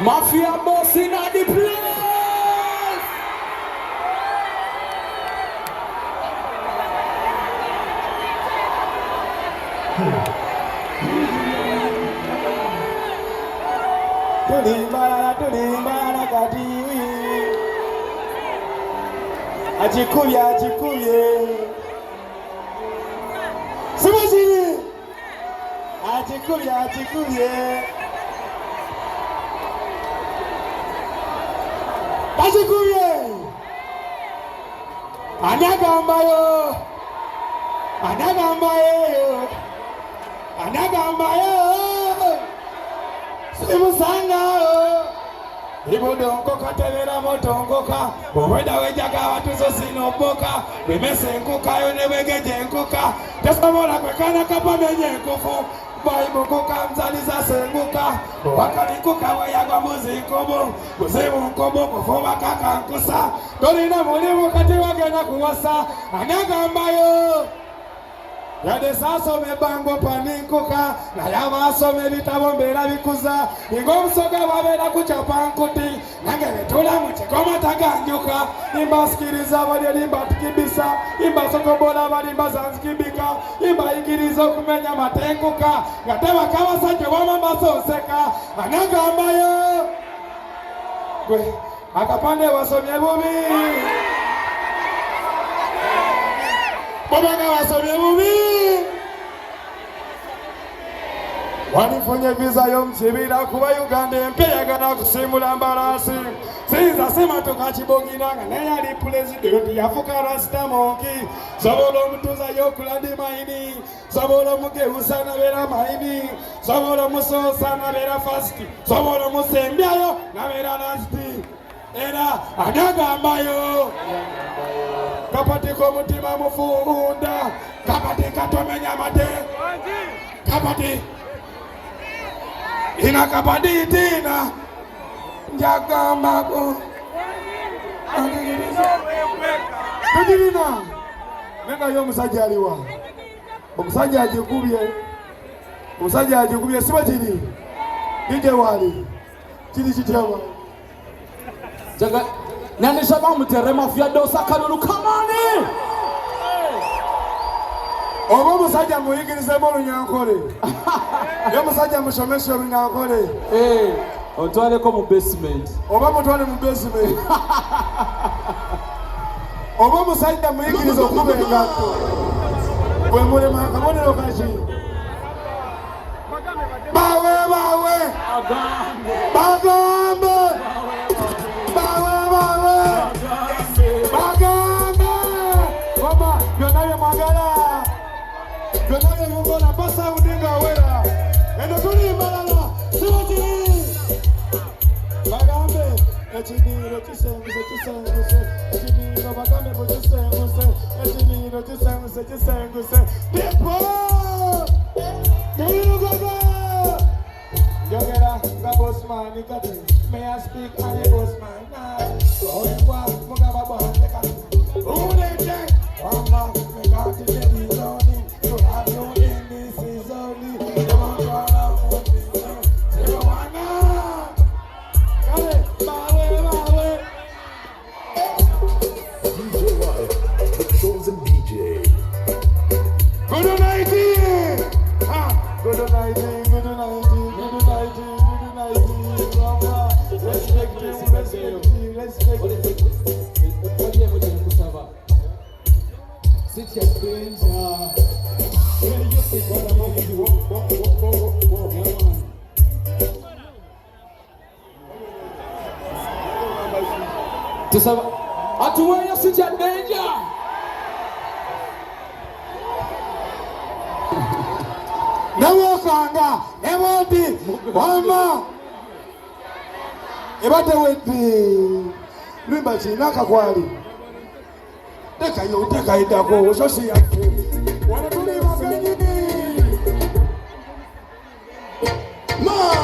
Mafia boss in the place. Tulimbara kati ajikuye Simaji ajikuye anagambayo simusanga ibudongoka telera motongoka obweda wejaga watuzo sinoboka bemesenkukayo nebegeje enkuka tesobola kwekana kapamenye enkufu baibukuka mzaliza senguka wakalikuka weyagwa muzinkubu kuzibu nkubu kufuma kakankusa tolina mulimu kati wagenda kuwasa anagambayo yade saso mebango paninkuka na yabasome bitabo mbera bikuza ingomusoga babera kuchapa nkuti nange betula mu kigoma taganjuka imbasikiriza bali limba tikibisa imbasokobola bali mbazanzikibika imbayigiriza okumenya matenkuka gateba kabasajja bamambasoseka anagambayo gwe akapande wasomye bubi Bobaga wasomye bubi wanifunye visa y'omukibira kuba Uganda empeyagana kusimula mbalasi sinza sema tukakibogina nga naye ali pulezidenti yafuka rasitamonki sobola omutuuza y'okulandi maini sobola omugeusa nabeera maini sobola omusoosa nabeera fasiti sobola omusembyayo nabeera lasiti era anagambayo kapati komutima mufunda kapati katomenya mate kapati ina kapati tina njagambako tudirina nenga yo musajja aliwa omusajja ajikubye siba kiri DJ wali kiri kitewa jaga nyanisha bamutere mafia dosa kalulu kamani obo musajja muyigirize mu Lunyankole yo musajja mushomeshe Lunyankole ontwale ko mu basement oba mutwale mu basement obo musajja muyigirize okuba engatto bwe mulema akabonero kaki bawe bagambe Ganaye mungona pasa udinga wera endo tuli malala siwati bagambe echiniro chisenguse echiniro bagambe bochisenguse echiniro chisenguse tipo gaga yogera ga bossman kati may I speak I bossman now oimwa mugaba bwande kati unete wamba megati telizoni you have no in this is only you want to love me you wanna kale bawe DJ Wild, the chosen DJ. Good night, good night. tusaba atuweyo sitya danger. Nawokanga ebodi mama ebade wedi limba china kakwali teka idako sosi yake wana tuli mabenini ma